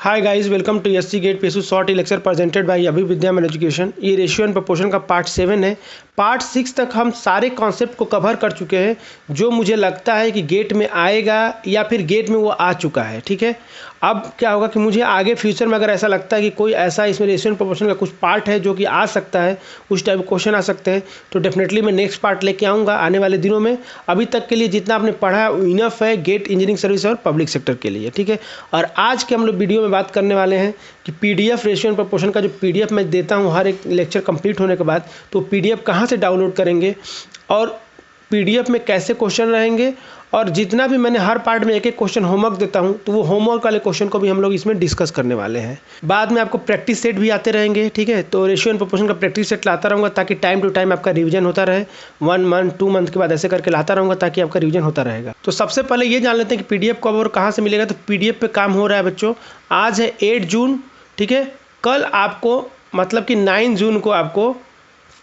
Hi guys, welcome to SC GATE PSU short lecture presented by अभी विद्यामन education. ये ratio and proportion का part 7 है। Part 6 तक हम सारे कॉन्सेप्ट को कवर कर चुके हैं जो मुझे लगता है कि गेट में आएगा या फिर गेट में वो आ चुका है। ठीक है, अब क्या होगा कि मुझे आगे फ्यूचर में अगर ऐसा लगता है कि कोई ऐसा इसमें रेशियो एंड प्रोपोर्शन का कुछ पार्ट है जो कि आ सकता है, उस टाइप क्वेश्चन आ सकते हैं, तो डेफिनेटली मैं नेक्स्ट पार्ट लेके आऊँगा आने वाले दिनों में। अभी तक के लिए जितना आपने पढ़ा है इनफ है गेट इंजीनियरिंग सर्विस और पब्लिक सेक्टर के लिए। ठीक है, और आज के हम लोग वीडियो में बात करने वाले हैं कि पीडीएफ रेशियो एंड प्रोपोर्शन का जो पीडीएफ मैं देता हूं हर एक लेक्चर कंप्लीट होने के बाद, तो पीडीएफ कहां से डाउनलोड करेंगे और पीडीएफ में कैसे क्वेश्चन रहेंगे, और जितना भी मैंने हर पार्ट में एक एक क्वेश्चन होमवर्क देता हूं तो वो होमवर्क वाले क्वेश्चन को भी हम लोग इसमें डिस्कस करने वाले हैं। बाद में आपको प्रैक्टिस सेट भी आते रहेंगे। ठीक है, तो रेशियो एंड प्रोपोर्शन का प्रैक्टिस सेट लाता रहूँगा ताकि टाइम टू टाइम आपका रिवीजन होता रहे। 1 मंथ 2 मंथ के बाद ऐसे करके लाता रहूँगा ताकि आपका रिवीजन होता रहेगा। तो सबसे पहले ये जान लेते हैं कि पीडीएफ कब और कहाँ से मिलेगा। तो पीडीएफ पे काम हो रहा है बच्चों। आज है 8 जून। ठीक है, कल आपको मतलब कि 9 जून को आपको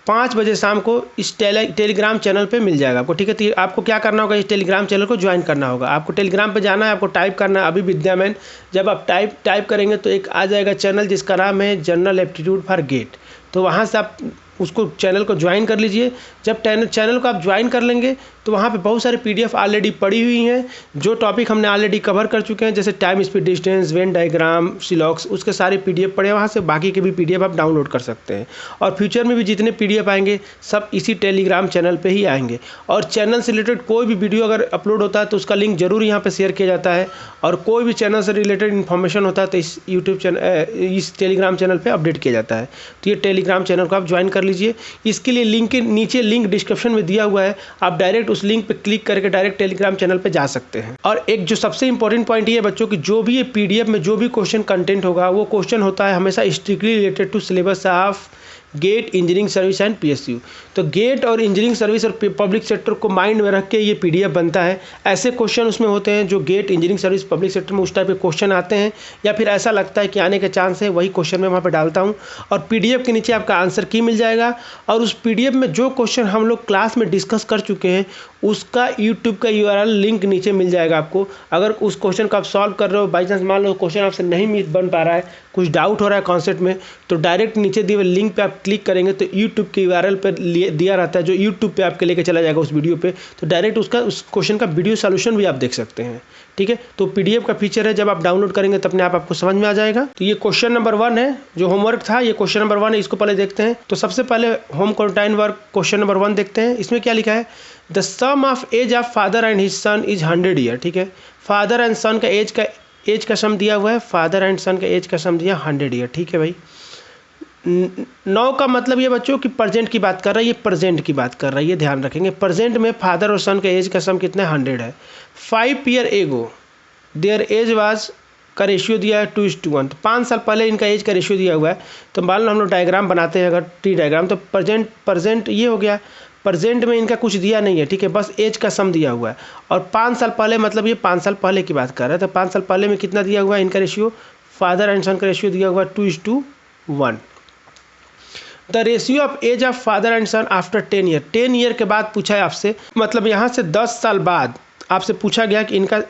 5 बजे शाम को इस टेलीग्राम चैनल पे मिल जाएगा आपको। ठीक है, तो आपको क्या करना होगा, इस टेलीग्राम चैनल को ज्वाइन करना होगा। आपको टेलीग्राम पे जाना है, आपको टाइप करना है अभी विद्यामैन। जब आप टाइप करेंगे तो एक आ जाएगा चैनल जिसका नाम है जनरल एप्टीट्यूड फॉर गेट। तो वहाँ से आप उसको चैनल को ज्वाइन कर लीजिए। जब चैनल को आप ज्वाइन कर लेंगे तो वहाँ पे बहुत सारे पीडीएफ ऑलरेडी पड़ी हुई हैं जो टॉपिक हमने ऑलरेडी कवर कर चुके हैं, जैसे time speed distance, Venn diagram, syllogisms, उसके सारे पीडीएफ पड़े हैं। वहाँ से बाकी के भी पीडीएफ आप डाउनलोड कर सकते हैं। और फ्यूचर में भी जितने पीडीएफ आएंगे सब इसी टेलीग्राम चैनल पे ही आएंगे। और चैनल से रिलेटेड कोई भी वीडियो अगर अपलोड होता है तो उसका लिंक जरूर यहाँ पर शेयर किया जाता है। और कोई भी चैनल से रिलेटेड इन्फॉर्मेशन होता है तो इस यूट्यूब चैनल, इस टेलीग्राम चैनल पर अपडेट किया जाता है। तो ये टेलीग्राम चैनल को आप ज्वाइन कर लीजिए। इसके लिए लिंक के नीचे लिंक डिस्क्रिप्शन में दिया हुआ है, आप डायरेक्ट उस लिंक पे क्लिक करके डायरेक्ट टेलीग्राम चैनल पे जा सकते हैं। और एक जो सबसे इंपॉर्टेंट पॉइंट ये है बच्चों कि जो भी ये पीडीएफ में जो भी क्वेश्चन कंटेंट होगा वो क्वेश्चन होता है हमेशा strictly related to syllabus of GATE, engineering service and PSU. तो गेट और इंजीनियरिंग सर्विस और पब्लिक सेक्टर को माइंड में रख के ये पीडीएफ बनता है। ऐसे क्वेश्चन उसमें होते हैं जो GATE, engineering service, public sector में उस टाइप के क्वेश्चन आते हैं या फिर ऐसा लगता है कि आने के चांस है, वही क्वेश्चन मैं वहाँ पे डालता हूँ। और पीडीएफ के नीचे आपका आंसर की मिल जाएगा। और उस पीडीएफ में जो क्वेश्चन हम लोग क्लास में डिस्कस कर चुके हैं उसका यूट्यूब का यूआरएल लिंक नीचे मिल जाएगा आपको। अगर उस क्वेश्चन को आप सॉल्व कर रहे हो, बाई चांस मान लो क्वेश्चन आपसे नहीं बन पा रहा है, कुछ डाउट हो रहा है कॉन्सेप्ट में, तो डायरेक्ट नीचे दिए हुए लिंक पे आप क्लिक करेंगे तो यूट्यूब के यूआरएल पर दिया रहता है जो यूट्यूब पे आपके लेके चला जाएगा उस वीडियो पे। तो डायरेक्ट उस क्वेश्चन का वीडियो सॉल्यूशन भी आप देख सकते हैं। ठीक है, तो पीडीएफ का फीचर है, जब आप डाउनलोड करेंगे तो अपने आप आपको समझ में आ जाएगा। तो ये क्वेश्चन नंबर 1 है जो होमवर्क था, ये क्वेश्चन नंबर 1 है, इसको पहले देखते हैं। तो सबसे पहले home quarantine work question number 1 देखते हैं। इसमें क्या लिखा है, the sum of age of father and his son is 100 year. ठीक है, फादर एंड सन का एज का सम दिया हुआ है, फादर एंड सन का एज का सम दिया 100 ईयर। ठीक है भाई, 9 का मतलब ये बच्चों कि प्रेजेंट की बात कर रहा है, ये प्रेजेंट की बात कर रहा है, ये ध्यान रखेंगे। प्रेजेंट में फादर और सन का एज का सम कितना 100 है। 5 year ago there age was का रेशियो दिया है 2:1। तो 5 साल पहले इनका एज का रेशियो दिया हुआ है। तो मान लो हम लोग डायग्राम बनाते हैं, अगर ट्री डायग्राम, तो प्रेजेंट ये हो गया। प्रेजेंट में इनका कुछ दिया नहीं है, ठीक है, बस एज का सम दिया हुआ है। और 5 साल पहले मतलब ये 5 साल पहले की बात कर रहा है। तो 5 साल पहले में कितना दिया हुआ है इनका रेशियो, फादर एंड सन का रेशियो दिया हुआ है 2:1। The ratio of age of father and son after 10 year. 10 year के बाद पूछा है आपसे, मतलब यहाँ से 10 साल बाद आपसे पूछा गया कि इनका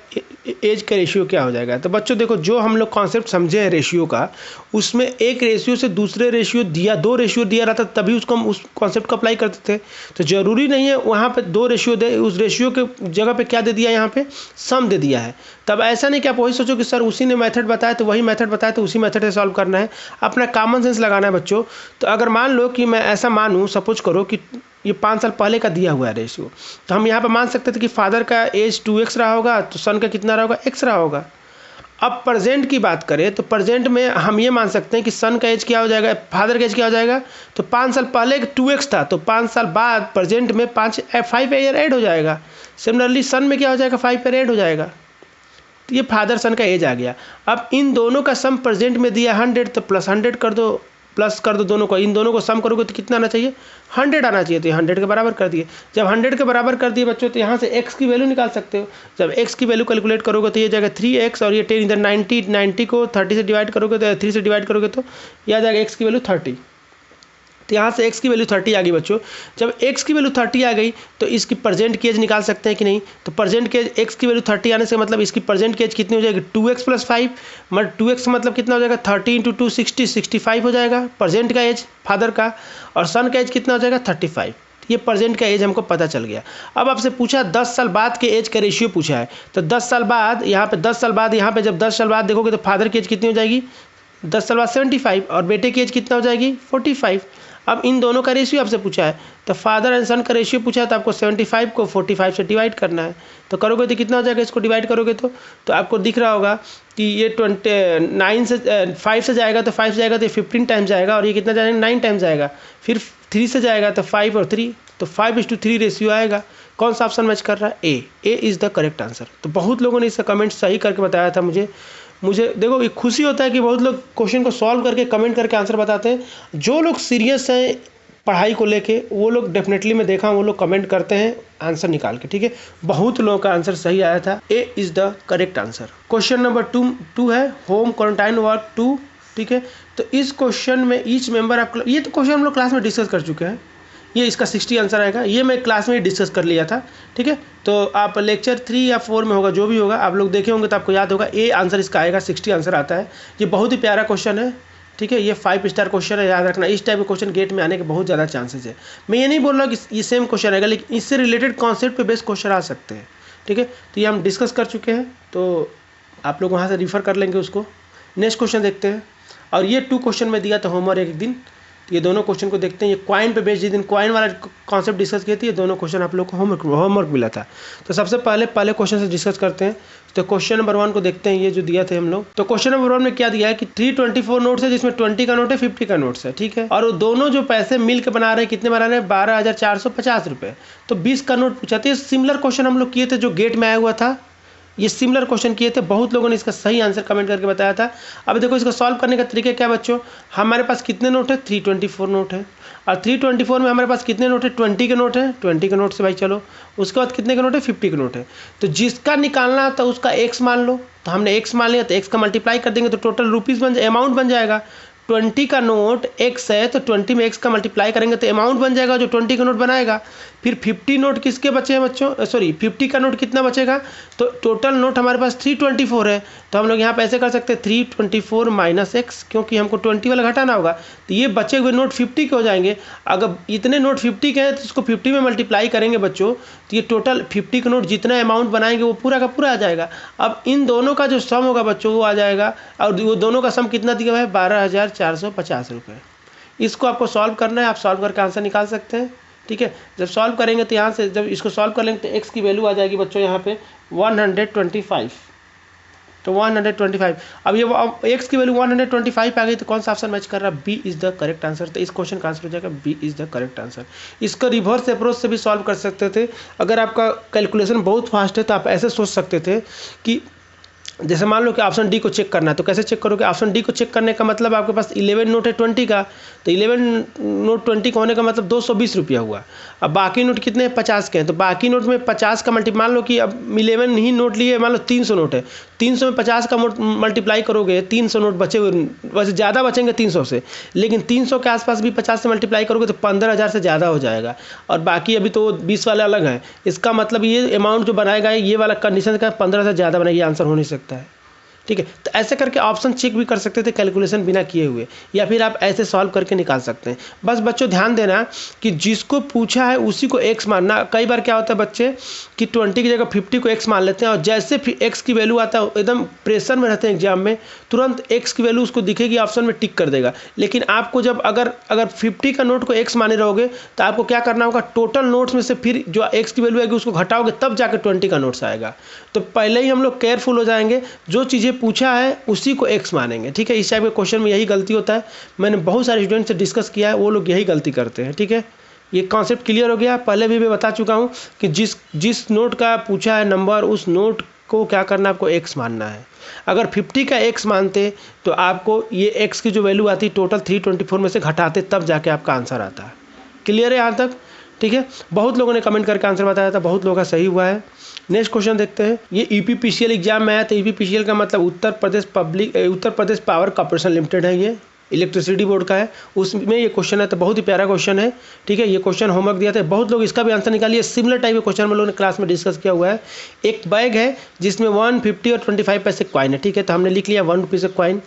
एज का रेशियो क्या हो जाएगा। तो बच्चों देखो, जो हम लोग कॉन्सेप्ट समझे हैं रेशियो का, उसमें एक रेशियो से दूसरे रेशियो दिया, 2 रेशियो दिया रहता तभी उसको हम उस कॉन्सेप्ट को अप्लाई करते थे। तो ज़रूरी नहीं है वहाँ पे 2 रेशियो दे, उस रेशियो के जगह पे क्या दे दिया, यहाँ पे सम दे दिया है। तब ऐसा नहीं कि आप वही सोचो कि सर उसी ने मेथड बताया तो वही मेथड बताया तो उसी मेथड से सॉल्व करना है। अपना कॉमन सेंस लगाना है बच्चों। तो अगर मान लो कि मैं ऐसा मानूँ, सपोज करो कि ये 5 साल पहले का दिया हुआ है रेशियो, तो हम यहाँ पर मान सकते थे कि फादर का एज 2x रहा होगा तो सन का कितना रहा होगा, x रहा होगा। अब प्रेजेंट की बात करें तो प्रेजेंट में हम ये मान सकते हैं कि सन का एज क्या हो जाएगा, फादर का एज क्या हो जाएगा। तो 5 साल पहले 2x था, तो 5 साल बाद प्रेजेंट में 5 ईयर ऐड हो जाएगा। सिमिलरली सन में क्या हो जाएगा, 5 ईयर ऐड हो जाएगा। तो ये फादर सन का एज आ गया। अब इन दोनों का सम प्रेजेंट में दिया 100, तो प्लस 100 कर दो, प्लस कर दो दोनों को। इन दोनों को सम करोगे तो कितना आना चाहिए, 100 आना चाहिए। तो 100 के बराबर कर दिए। जब 100 के बराबर कर दिए बच्चों, तो यहाँ से x की वैल्यू निकाल सकते हो। जब x की वैल्यू कैलकुलेट करोगे तो ये जाएगा 3x, और ये 10 इधर 90 को 30 से डिवाइड करोगे तो 3 से डिवाइड करोगे तो यह आ जाएगा x की वैल्यू 30। तो यहाँ से x की वैल्यू 30 आ गई बच्चों। जब x की वैल्यू 30 आ गई तो इसकी प्रेजेंट की एज निकाल सकते हैं कि नहीं। तो प्रेजेंट की एज x की वैल्यू 30 आने से मतलब इसकी प्रेजेंट की एज कितनी हो जाएगी 2x + 5, मतलब 2x मतलब कितना हो जाएगा 30 × 2 60 65 हो जाएगा प्रेजेंट का एज फादर का, और सन का एज कितना हो जाएगा 35। ये प्रेजेंट का एज हमको पता चल गया। अब आपसे पूछा 10 साल बाद के एज का रेशियो पूछा है, तो 10 साल बाद यहाँ पे 10 साल बाद यहाँ पे जब 10 साल बाद देखोगे तो फादर की एज कितनी हो जाएगी 10 साल बाद 75, और बेटे की एज कितना हो जाएगी 45। अब इन दोनों का रेशियो आपसे पूछा है, तो फादर एंड सन का रेशियो पूछा है, तो आपको 75 को 45 से डिवाइड करना है। तो करोगे तो कितना हो जाएगा, इसको डिवाइड करोगे तो आपको दिख रहा होगा कि ये 29 से 5 से जाएगा तो 5 से जाएगा तो 15 टाइम्स जाएगा, और ये कितना जाएगा 9 टाइम्स जाएगा। फिर 3 से जाएगा तो 5 और 3, तो 5:3 रेशियो आएगा। कौन सा ऑप्शन मैच कर रहा है, A is the correct answer. तो बहुत लोगों ने इसका कमेंट सही करके बताया था। मुझे देखो ये खुशी होता है कि बहुत लोग क्वेश्चन को सॉल्व करके कमेंट करके आंसर बताते हैं। जो लोग सीरियस हैं पढ़ाई को लेके वो लोग डेफिनेटली मैं देखा वो लोग कमेंट करते हैं आंसर निकाल के, ठीक है। बहुत लोगों का आंसर सही आया था, A is the correct answer. Question number 2 है होम क्वारंटाइन वर्क 2, ठीक है। तो इस क्वेश्चन में ईच मेंबर आप, ये तो क्वेश्चन हम लोग क्लास में डिस्कस कर चुके हैं, ये इसका 60 आंसर आएगा, ये मैं क्लास में ही डिस्कस कर लिया था, ठीक है। तो आप लेक्चर 3 या 4 में होगा जो भी होगा आप लोग देखे होंगे तो आपको याद होगा, ए आंसर इसका आएगा, 60 आंसर आता है। ये बहुत ही प्यारा क्वेश्चन है, ठीक है। ये 5 स्टार क्वेश्चन है, याद रखना। इस टाइप के क्वेश्चन गेट में आने के बहुत ज़्यादा चांसेस है। मैं ये नहीं बोल रहा कि ये सेम क्वेश्चन आएगा, लेकिन इससे रिलेटेड कॉन्सेप्ट पे बेस्ड क्वेश्चन आ सकते हैं, ठीक है। तो ये हम डिस्कस कर चुके हैं, तो आप लोग वहाँ से रिफ़र कर लेंगे उसको। नेक्स्ट क्वेश्चन देखते हैं, और ये 2 क्वेश्चन में दिया था होमवर्क एक दिन, ये दोनों क्वेश्चन को देखते हैं। ये कॉइन पे बेस्ड, जिस दिन कॉइन वाला कॉन्सेप्ट डिस्कस किए थे, ये दोनों क्वेश्चन आप लोग को होमवर्क मिला था। तो सबसे पहले क्वेश्चन से डिस्कस करते हैं। तो क्वेश्चन नंबर 1 को देखते हैं, ये जो दिया थे हम लोग। तो क्वेश्चन नंबर 1 में क्या दिया है कि 324 नोट्स है, जिसमें 20 का नोट है, 50 का नोट्स है, ठीक है। और वो दोनों जो पैसे मिल के बना रहे हैं, कितने बना रहे हैं 12,450 रुपये। तो 20 का नोट पूछा था। ये सिमिलर क्वेश्चन हम लोग किए थे जो गेट में आया हुआ था, ये सिमिलर क्वेश्चन किए थे। बहुत लोगों ने इसका सही आंसर कमेंट करके बताया था। अब देखो इसको सॉल्व करने का तरीका क्या बच्चों, हमारे पास कितने नोट है 324 नोट है, और 324 में हमारे पास कितने नोट है 20 के नोट है, 20 के नोट से भाई चलो, उसके बाद कितने के नोट है 50 के नोट है। तो जिसका निकालना था उसका एक्स मान लो, तो हमने एक्स मान लिया, तो एक्स का मल्टीप्लाई कर देंगे तो टोटल रुपीज़ अमाउंट बन जाएगा। 20 का नोट x है तो 20 में x का मल्टीप्लाई करेंगे तो अमाउंट बन जाएगा जो 20 का नोट बनाएगा। फिर 50 नोट किसके बचे हैं बच्चों, सॉरी 50 का नोट कितना बचेगा, तो टोटल नोट हमारे पास 324 है। तो हम लोग यहाँ पे ऐसे कर सकते हैं 324 - x, क्योंकि हमको 20 वाला घटाना होगा। तो ये बचे हुए नोट 50 के हो जाएंगे। अगर इतने नोट 50 के हैं तो इसको 50 में मल्टीप्लाई करेंगे बच्चों, तो ये टोटल 50 का नोट जितना अमाउंट बनाएंगे वो पूरा का पूरा आ जाएगा। अब इन दोनों का जो सम होगा बच्चों वो आ जाएगा, और वो दोनों का सम कितना दिया हुआ है 12,450 रुपये। इसको आपको सॉल्व करना है, आप सॉल्व करके आंसर निकाल सकते हैं, ठीक है। जब सॉल्व करेंगे तो यहाँ से जब इसको सॉल्व कर लेंगे तो x की वैल्यू आ जाएगी बच्चों यहाँ पे 125, तो 125। अब ये x की वैल्यू 125 आ गई, तो कौन सा ऑप्शन मैच कर रहा है, B is the correct answer. तो इस क्वेश्चन का आंसर हो जाएगा B is the correct answer. इसको रिवर्स अप्रोच से भी सॉल्व कर सकते थे। अगर आपका कैलकुलेशन बहुत फास्ट है तो आप ऐसे सोच सकते थे कि जैसे मान लो कि ऑप्शन डी को चेक करना है, तो कैसे चेक करोगे, ऑप्शन डी को चेक करने का मतलब आपके पास 11 नोट है 20 का, तो 11 नोट 20 का होने का मतलब 220 रुपया हुआ। अब बाकी नोट कितने हैं 50 के हैं, तो बाकी नोट में 50 का मान लो कि अब 11 ही नोट लिए, मान लो 300 नोट है, 300 में 50 का मल्टीप्लाई करोगे 300 नोट बचे हुए, वैसे ज़्यादा बचेंगे 300 से, लेकिन 300 के आसपास भी 50 से मल्टीप्लाई करोगे तो 15,000 से ज़्यादा हो जाएगा। और बाकी अभी तो 20 वाले अलग हैं, इसका मतलब ये अमाउंट जो बनाएगा ये वाला कंडीशन का 15 से ज़्यादा बनाएगा, ये आंसर हो नहीं सकता है, ठीक है। तो ऐसे करके ऑप्शन चेक भी कर सकते थे कैलकुलेशन बिना किए हुए, या फिर आप ऐसे सॉल्व करके निकाल सकते हैं। बस बच्चों ध्यान देना कि जिसको पूछा है उसी को x मानना। कई बार क्या होता है बच्चे कि 20 की जगह 50 को x मान लेते हैं, और जैसे x की वैल्यू आता है एकदम प्रेशर में रहते हैं एग्जाम में, तुरंत x की वैल्यू उसको दिखेगी ऑप्शन में टिक कर देगा। लेकिन आपको जब अगर 50 का नोट को x माने रहोगे तो आपको क्या करना होगा, टोटल नोट्स में से फिर जो x की वैल्यू आएगी उसको घटाओगे तब जाकर 20 का नोट्स आएगा। तो पहले ही हम लोग केयरफुल हो जाएंगे, जो चीज़ें पूछा है उसी को x मानेंगे, ठीक है। इस टाइप के क्वेश्चन में यही गलती होता है, मैंने बहुत सारे स्टूडेंट से डिस्कस किया है, वो लोग यही गलती करते हैं, ठीक है। ये कॉन्सेप्ट क्लियर हो गया। पहले भी मैं बता चुका हूँ कि जिस नोट का पूछा है नंबर, उस नोट को क्या करना है, आपको x मानना है। अगर 50 का x मानते तो आपको ये x की जो वैल्यू आती टोटल 324 में से घटाते, तब जाके आपका आंसर आता है। क्लियर है यहाँ तक, ठीक है। बहुत लोगों ने कमेंट करके आंसर बताया था, बहुत लोगों का सही हुआ है। नेक्स्ट क्वेश्चन देखते हैं। ये ईपीपीसीएल एग्जाम में आया था। ईपीपीसीएल का मतलब Uttar Pradesh power corporation limited है ये, इलेक्ट्रिसिटी बोर्ड का है, उसमें ये क्वेश्चन है। तो बहुत ही प्यारा क्वेश्चन है, ठीक है। ये क्वेश्चन होमवर्क दिया था, बहुत लोग इसका भी आंसर निकालिए। सिमिलर टाइप के क्वेश्चन हम लोगों ने क्लास में डिस्कस किया हुआ है। एक बैग है जिसमें 1, 50 और 25 पैसे कॉइन है, ठीक है। तो हमने लिख लिया 1 रुपये का कॉइन,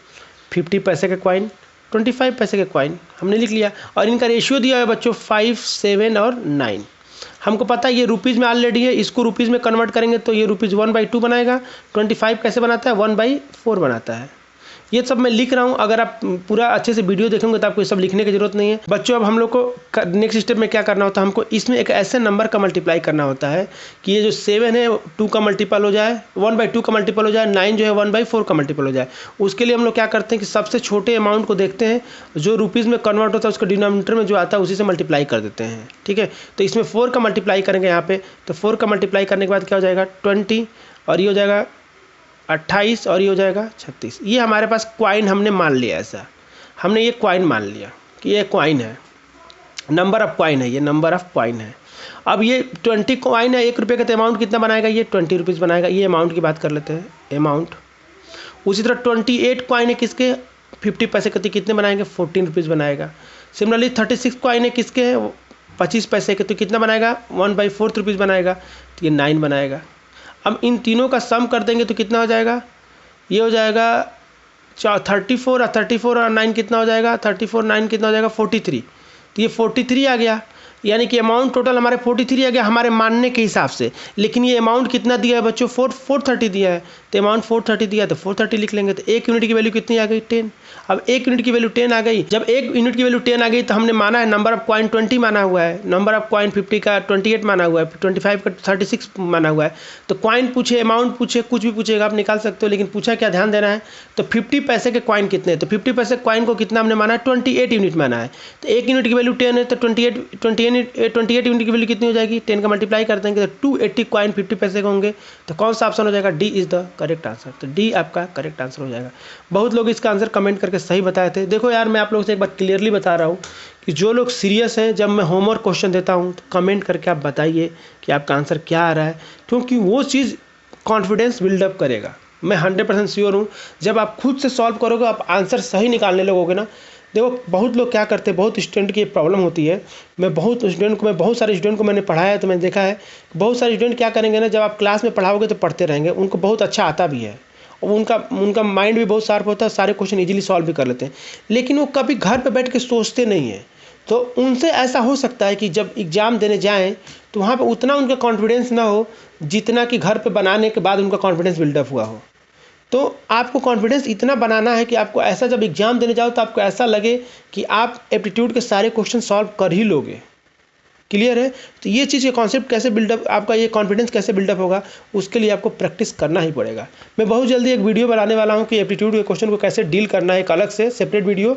50 पैसे का कॉइन, 25 पैसे का कॉइन हमने लिख लिया। और इनका रेशियो दिया है बच्चों 5, 7 और 9। हमको पता है ये रुपीज़ में ऑलरेडी है, इसको रुपीज़ में कन्वर्ट करेंगे तो ये रुपीज़ 1/2 बनाएगा। 25 कैसे बनाता है, 1/4 बनाता है। ये सब मैं लिख रहा हूँ, अगर आप पूरा अच्छे से वीडियो देखेंगे तो आपको ये सब लिखने की जरूरत नहीं है बच्चों। अब हम लोग को नेक्स्ट स्टेप में क्या करना होता है, हमको इसमें एक ऐसे नंबर का मल्टीप्लाई करना होता है कि ये जो 7 है 2 का मल्टीपल हो जाए, 1/2 का मल्टीपल हो जाए, 9 जो है 1/4 का मल्टीपल हो जाए। उसके लिए हम लोग क्या करते हैं कि सबसे छोटे अमाउंट को देखते हैं, जो रुपीज़ में कन्वर्ट होता है उसका डिनोमिनेटर में जो आता है उसी से मल्टीप्लाई कर देते हैं, ठीक है। तो इसमें 4 का मल्टीप्लाई करेंगे यहाँ पे, तो 4 का मल्टीप्लाई करने के बाद क्या हो जाएगा 20, और ये हो जाएगा 28, और ये हो जाएगा 36। ये हमारे पास क्वाइन हमने मान लिया, ऐसा हमने ये क्वाइन मान लिया कि ये क्वाइन है, नंबर ऑफ क्वाइन है, ये नंबर ऑफ क्वाइन है। अब ये 20 क्वाइन है, 1 रुपये का, तो अमाउंट कितना बनाएगा, ये 20 रुपीज़ बनाएगा। ये अमाउंट की बात कर लेते हैं, अमाउंट। उसी तरह 28 क्वाइन है किसके, 50 पैसे के, तो कितने बनाएंगे, 14 रुपीज़ बनाएगा। सिमिलरली 36 क्वाइन है किसके हैं, 25 पैसे के, तो कितना बनाएगा, 1/4 रुपीज़ बनाएगा, तो ये 9 बनाएगा। अब इन तीनों का सम कर देंगे तो कितना हो जाएगा, ये हो जाएगा 34, और 34 और 9 कितना हो जाएगा, 34 9 कितना हो जाएगा 43। तो ये 43 आ गया, यानी कि अमाउंट टोटल हमारे 43 आ गया हमारे मानने के हिसाब से। लेकिन ये अमाउंट कितना दिया है बच्चों, 430 दिया है, तो अमाउंट 430 दिया है तो 430 लिख लेंगे। तो 1 यूनिट की वैल्यू कितनी आ गई, 10। अब 1 यूनिट की वैल्यू 10 आ गई, जब 1 यूनिट की वैल्यू 10 आ गई तो हमने माना है नंबर ऑफ कॉइन 20 माना हुआ है, नंबर ऑफ कॉइन 50 का 28 माना हुआ है, 25 का 36 माना हुआ है। तो कॉइन पूछे, अमाउंट पूछे, कुछ भी पूछेगा आप निकाल सकते हो, लेकिन पूछा क्या ध्यान देना है। तो 50 पैसे के कॉइन कितने हैं, तो 50 पैसे कॉइन को कितना हमने माना है, 28 यूनिट माना है। तो 1 यूनिट की वैल्यू 10 है, तो 28 यूनिट की वैल्यू कितनी हो जाएगी, 10 का मल्टीप्लाई कर देंगे तो 280 कॉइन 50 पैसे के होंगे। तो कौन सा ऑप्शन हो जाएगा, D is the correct answer. तो डी आपका करेक्ट आंसर हो जाएगा। बहुत लोग इसका आंसर कमेंट करके सही बताए थे। देखो यार, मैं आप लोगों से एक बात क्लियरली बता रहा हूँ कि जो लोग सीरियस हैं, जब मैं होमवर्क क्वेश्चन देता हूँ तो कमेंट करके आप बताइए कि आपका आंसर क्या आ रहा है, क्योंकि वो चीज़ कॉन्फिडेंस बिल्डअप करेगा। मैं 100% श्योर हूँ, जब आप खुद से सॉल्व करोगे, आप आंसर सही निकालने लगोगे ना। देखो बहुत लोग क्या करते हैं, बहुत स्टूडेंट की प्रॉब्लम होती है। मैं बहुत सारे स्टूडेंट को मैंने पढ़ाया है, तो मैंने देखा है बहुत सारे स्टूडेंट क्या करेंगे ना, जब आप क्लास में पढ़ाओगे तो पढ़ते रहेंगे, उनको बहुत अच्छा आता भी है और उनका माइंड भी बहुत शार्प होता है, सारे क्वेश्चन इजीली सॉल्व भी कर लेते हैं, लेकिन वो कभी घर पे बैठ के सोचते नहीं हैं। तो उनसे ऐसा हो सकता है कि जब एग्ज़ाम देने जाएं तो वहाँ पे उतना उनका कॉन्फिडेंस ना हो जितना कि घर पे बनाने के बाद उनका कॉन्फिडेंस बिल्डअप हुआ हो। तो आपको कॉन्फिडेंस इतना बनाना है कि आपको ऐसा जब एग्ज़ाम देने जाओ तो आपको ऐसा लगे कि आप एप्टीट्यूड के सारे क्वेश्चन सॉल्व कर ही लोगे। क्लियर है। तो ये चीज़, ये कॉन्सेप्ट कैसे बिल्डअप, आपका ये कॉन्फिडेंस कैसे बिल्डअप होगा, उसके लिए आपको प्रैक्टिस करना ही पड़ेगा। मैं बहुत जल्दी एक वीडियो बनाने वाला हूँ कि एप्टीट्यूड के क्वेश्चन को कैसे डील करना है, एक अलग से सेपरेट वीडियो,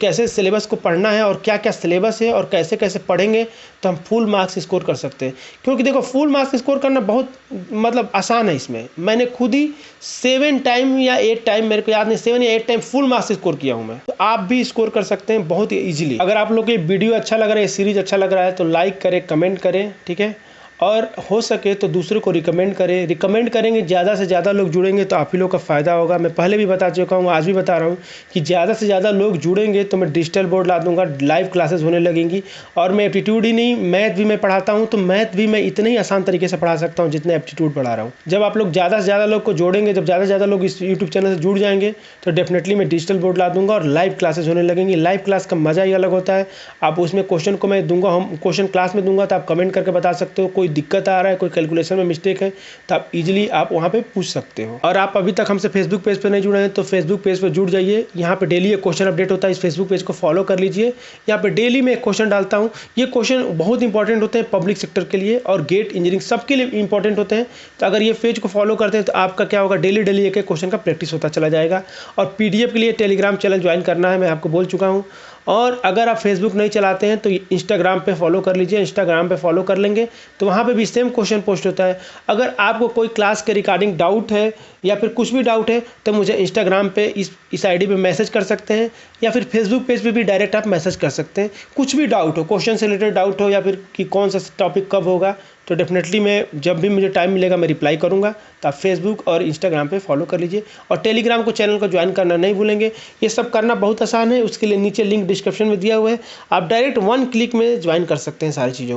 कैसे सिलेबस को पढ़ना है और क्या क्या सिलेबस है और कैसे कैसे पढ़ेंगे तो हम फुल मार्क्स स्कोर कर सकते हैं। क्योंकि देखो फुल मार्क्स स्कोर करना बहुत मतलब आसान है। इसमें मैंने खुद ही 7 टाइम या 8 टाइम, मेरे को याद नहीं, 7 या 8 टाइम फुल मार्क्स स्कोर किया हूँ मैं। तो आप भी स्कोर कर सकते हैं बहुत ही ईजिली। अगर आप लोग को ये वीडियो अच्छा लग रहा है, सीरीज अच्छा लग रहा है, तो लाइक करें, कमेंट करें, ठीक है। और हो सके तो दूसरों को रिकमेंड करें। रिकमेंड करेंगे, ज़्यादा से ज़्यादा लोग जुड़ेंगे तो आप ही लोग का फ़ायदा होगा। मैं पहले भी बता चुका हूँ, आज भी बता रहा हूँ कि ज़्यादा से ज़्यादा लोग जुड़ेंगे तो मैं डिजिटल बोर्ड ला दूंगा, लाइव क्लासेस होने लगेंगी। और मैं एप्टीट्यूड ही नहीं, मैथ भी मैं पढ़ाता हूँ, तो मैथ भी मैं इतने ही आसान तरीके से पढ़ा सकता हूँ जितने एप्टीट्यूड पढ़ा रहा हूँ। जब आप लोग ज़्यादा से ज़्यादा लोग को जोड़ेंगे, जब ज़्यादा से ज़्यादा लोग इस यूट्यूब चैनल से जुड़ जाएंगे तो डेफिनेटली मैं डिजिटल बोर्ड ला दूंगा और लाइव क्लासेस होने लगेंगी। लाइव क्लास का मज़ा ही अलग होता है। आप उसमें क्वेश्चन को मैं दूंगा, हम क्वेश्चन क्लास में दूंगा, तो आप कमेंट करके बता सकते हो। कोई दिक्कत आ रहा है, कोई कैलकुलेशन में मिस्टेक है, तो आप इजीली आप वहाँ पे पूछ सकते हो। और आप अभी तक हमसे फेसबुक पेज पे नहीं जुड़े हैं तो फेसबुक पेज पे जुड़ जाइए। यहाँ पे डेली एक क्वेश्चन अपडेट होता है, इस फेसबुक पेज को फॉलो कर लीजिए। यहाँ पे डेली मैं एक क्वेश्चन डालता हूँ। ये क्वेश्चन बहुत इंपॉर्टेंट होते हैं पब्लिक सेक्टर के लिए और गेट इंजीनियरिंग सबके लिए इंपॉर्टेंट होते हैं। तो अगर ये पेज को फॉलो करते हैं तो आपका क्या होगा, डेली डेली एक एक क्वेश्चन का प्रैक्टिस होता चला जाएगा। और PDF के लिए टेलीग्राम चैनल ज्वाइन करना है, मैं आपको बोल चुका हूँ। और अगर आप फेसबुक नहीं चलाते हैं तो इंस्टाग्राम पे फॉलो कर लीजिए। इंस्टाग्राम पे फॉलो कर लेंगे तो वहाँ पे भी सेम क्वेश्चन पोस्ट होता है। अगर आपको कोई क्लास के रिगार्डिंग डाउट है या फिर कुछ भी डाउट है तो मुझे इंस्टाग्राम पे इस ID पे मैसेज कर सकते हैं, या फिर फेसबुक पेज पे भी डायरेक्ट आप मैसेज कर सकते हैं। कुछ भी डाउट हो, क्वेश्चन से रिलेटेड डाउट हो या फिर कि कौन सा टॉपिक कब होगा, तो डेफिनेटली मैं जब भी मुझे टाइम मिलेगा मैं रिप्लाई करूँगा। तो आप फेसबुक और इंस्टाग्राम पे फॉलो कर लीजिए और टेलीग्राम को चैनल को ज्वाइन करना नहीं भूलेंगे। ये सब करना बहुत आसान है, उसके लिए नीचे लिंक डिस्क्रिप्शन में दिया हुआ है, आप डायरेक्ट 1 क्लिक में ज्वाइन कर सकते हैं सारी चीज़ों को।